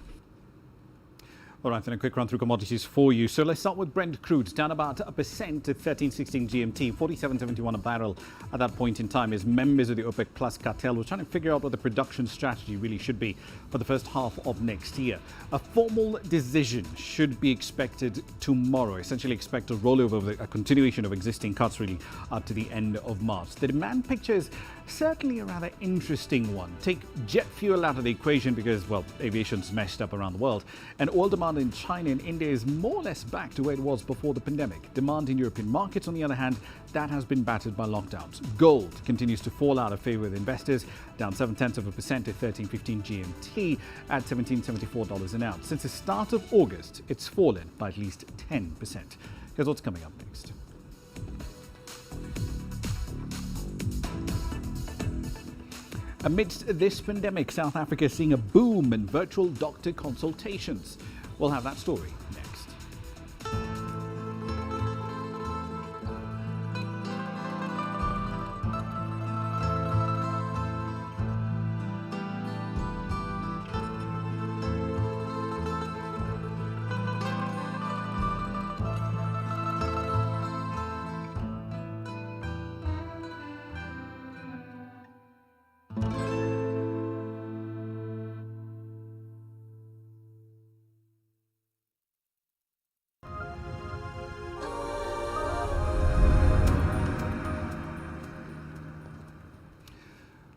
All right, then a quick run through commodities for you. So let's start with Brent crude, down about 1% at 13.16 GMT, 47.71 a barrel at that point in time, as members of the OPEC Plus cartel were trying to figure out what the production strategy really should be for the first half of next year. A formal decision should be expected tomorrow. Essentially expect a rollover of a continuation of existing cuts really up to the end of March. The demand picture is certainly a rather interesting one. Take jet fuel out of the equation because, well, aviation's messed up around the world, and oil demand in China and India is more or less back to where it was before the pandemic. Demand in European markets, on the other hand, that has been battered by lockdowns. Gold continues to fall out of favor with investors, down 0.7% at 13.15 GMT at $17.74 an ounce. Since the start of August, it's fallen by at least 10%. Here's what's coming up next. Amidst this pandemic, South Africa is seeing a boom in virtual doctor consultations. We'll have that story next.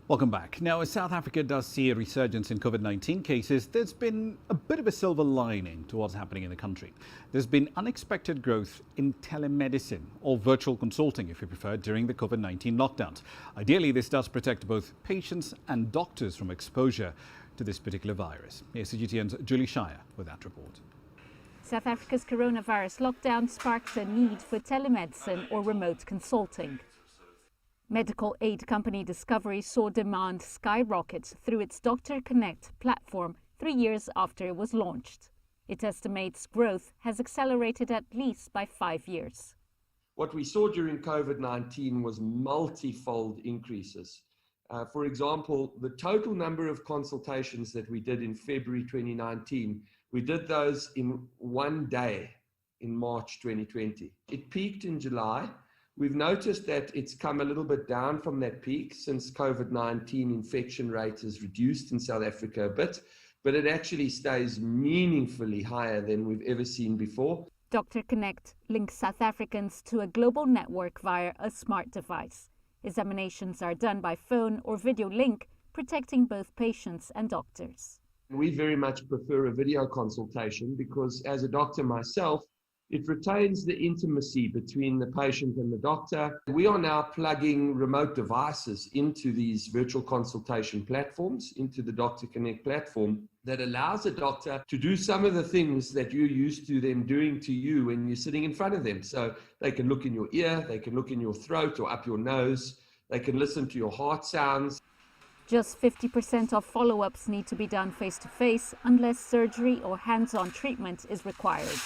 Welcome back. Now, as South Africa does see a resurgence in COVID-19 cases, there's been a bit of a silver lining to what's happening in the country. There's been unexpected growth in telemedicine, or virtual consulting if you prefer, during the COVID-19 lockdowns. Ideally, this does protect both patients and doctors from exposure to this particular virus. Here's CGTN's Julie Shire with that report. South Africa's coronavirus lockdown sparked a need for telemedicine or remote consulting. Medical aid company Discovery saw demand skyrocket through its Doctor Connect platform 3 years after it was launched. It estimates growth has accelerated at least by 5 years. What we saw during COVID-19 was multifold increases. For example, the total number of consultations that we did in February 2019, we did those in 1 day in March 2020. It peaked in July. We've noticed that it's come a little bit down from that peak since COVID-19 infection rate has reduced in South Africa a bit, but it actually stays meaningfully higher than we've ever seen before. Dr. Connect links South Africans to a global network via a smart device. Examinations are done by phone or video link, protecting both patients and doctors. We very much prefer a video consultation because as a doctor myself, it retains the intimacy between the patient and the doctor. We are now plugging remote devices into these virtual consultation platforms, into the Doctor Connect platform, that allows a doctor to do some of the things that you're used to them doing to you when you're sitting in front of them. So they can look in your ear, they can look in your throat or up your nose, they can listen to your heart sounds. Just 50% of follow-ups need to be done face-to-face unless surgery or hands-on treatment is required.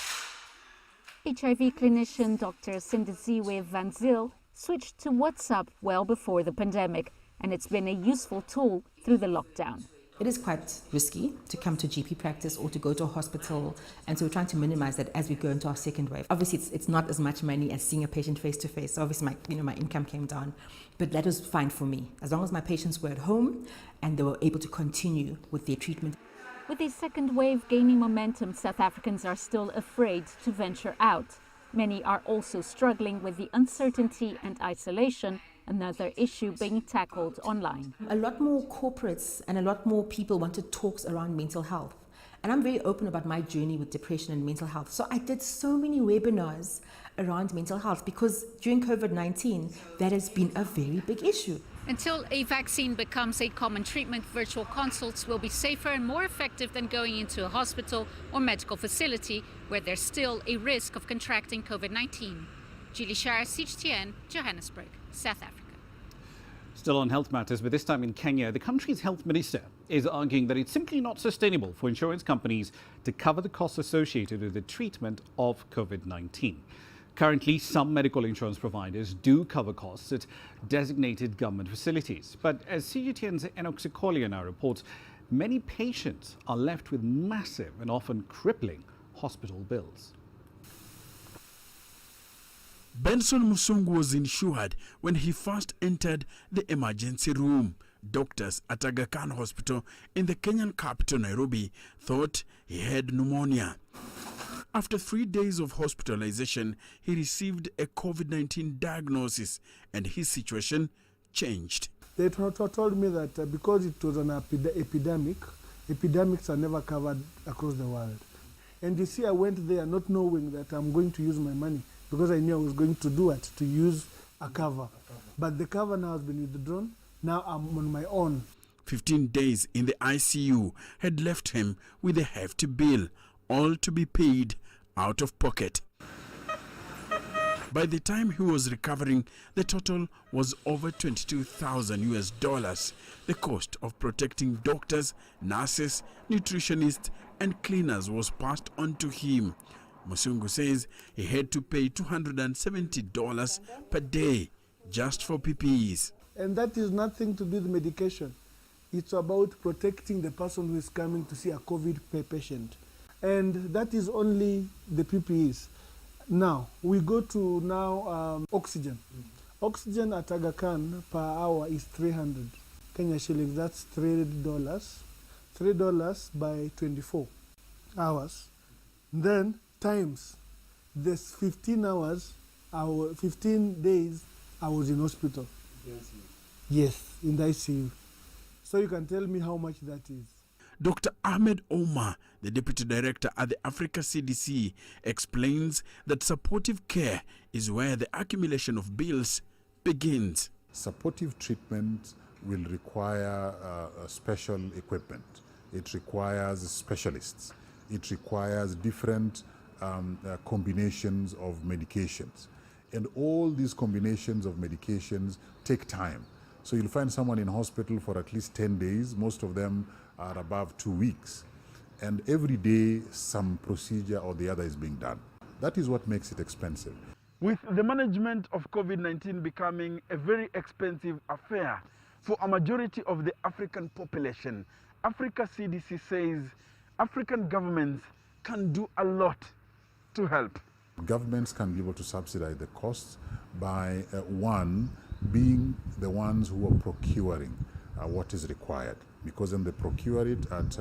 HIV clinician Dr. Sindiziwe Van Zyl switched to WhatsApp well before the pandemic, and it's been a useful tool through the lockdown. It is quite risky to come to GP practice or to go to a hospital, and so we're trying to minimize that as we go into our second wave. Obviously, it's not as much money as seeing a patient face to face. So obviously, my income came down, but that was fine for me as long as my patients were at home and they were able to continue with their treatment. With the second wave gaining momentum, South Africans are still afraid to venture out. Many are also struggling with the uncertainty and isolation, another issue being tackled online. A lot more corporates and a lot more people wanted talks around mental health. And I'm very open about my journey with depression and mental health. So I did so many webinars around mental health because during COVID-19, that has been a very big issue. Until a vaccine becomes a common treatment, virtual consults will be safer and more effective than going into a hospital or medical facility where there's still a risk of contracting COVID-19. Julie Shire, CGTN, Johannesburg, South Africa. Still on health matters, but this time in Kenya, the country's health minister is arguing that it's simply not sustainable for insurance companies to cover the costs associated with the treatment of COVID-19. Currently, some medical insurance providers do cover costs at designated government facilities. But as CGTN's Enoch Sikolia now reports, many patients are left with massive and often crippling hospital bills. Benson Musungu was insured when he first entered the emergency room. Doctors at Aga Khan Hospital in the Kenyan capital, Nairobi, thought he had pneumonia. After 3 days of hospitalization, he received a COVID-19 diagnosis and his situation changed. They told me that because it was an epidemic, epidemics are never covered across the world. And you see, I went there not knowing that I'm going to use my money because I knew I was going to do it, to use a cover. But the cover now has been withdrawn. Now I'm on my own. 15 days in the ICU had left him with a hefty bill, all to be paid out of pocket. By the time he was recovering, the total was over $22,000. The cost of protecting doctors, nurses, nutritionists, and cleaners was passed on to him. Musungu says he had to pay $270 per day just for PPEs. And that is nothing to do with medication. It's about protecting the person who is coming to see a COVID patient. And that is only the PPEs. Now, we go to oxygen. Oxygen at Aga Khan per hour is 300 Kenya shillings. That's $3. $3 by 24 hours. Then times this 15 days I was in hospital. Yes, in the ICU. So you can tell me how much that is. Dr. Ahmed Omar, the Deputy Director at the Africa CDC, explains that supportive care is where the accumulation of bills begins. Supportive treatment will require special equipment. It requires specialists. It requires different combinations of medications. And all these combinations of medications take time. So you'll find someone in hospital for at least 10 days. Most of them are above 2 weeks. And every day, some procedure or the other is being done. That is what makes it expensive. With the management of COVID-19 becoming a very expensive affair for a majority of the African population, Africa CDC says African governments can do a lot to help. Governments can be able to subsidize the costs by one, being the ones who are procuring what is required, because then they procure it at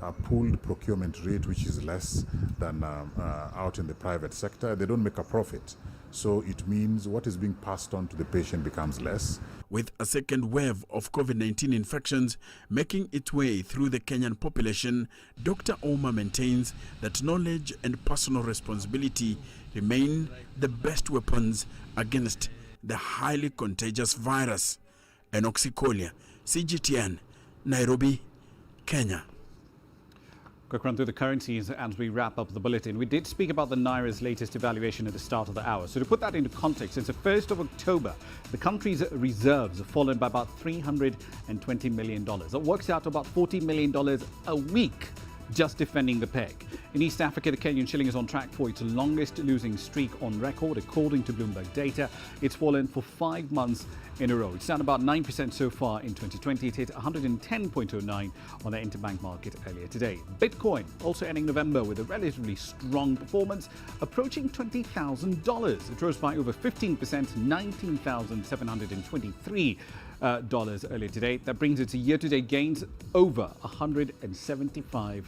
a pooled procurement rate which is less than out in the private sector. They don't make a profit, so it means what is being passed on to the patient becomes less. With a second wave of COVID-19 infections making its way through the Kenyan population, Dr. Omar maintains that knowledge and personal responsibility remain the best weapons against the highly contagious virus. Enoch Sikolia, CGTN, Nairobi, Kenya. Quick run through the currencies as we wrap up the bulletin. We did speak about the naira's latest devaluation at the start of the hour. So to put that into context, since the 1st of October, the country's reserves have fallen by about $320 million. That works out to about $40 million a week, just defending the peg. In East Africa, the Kenyan shilling is on track for its longest losing streak on record, according to Bloomberg data. It's fallen for 5 months in a row. It's down about 9% so far in 2020. It hit 110.09 on the interbank market earlier today. Bitcoin also ending November with a relatively strong performance, approaching $20,000. It rose by over 15%, 19,723 earlier today. That brings it to year-to-date gains over 175%.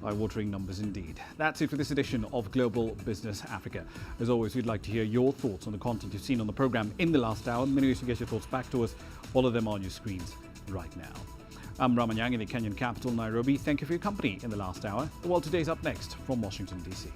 Eye-watering numbers indeed. That's it for this edition of Global Business Africa. As always, we'd like to hear your thoughts on the content you've seen on the program in the last hour. Many ways to get your thoughts back to us. Follow them on your screens right now. I'm Ramah Nyang in the Kenyan capital, Nairobi. Thank you for your company in the last hour. The World Today is up next from Washington, D.C.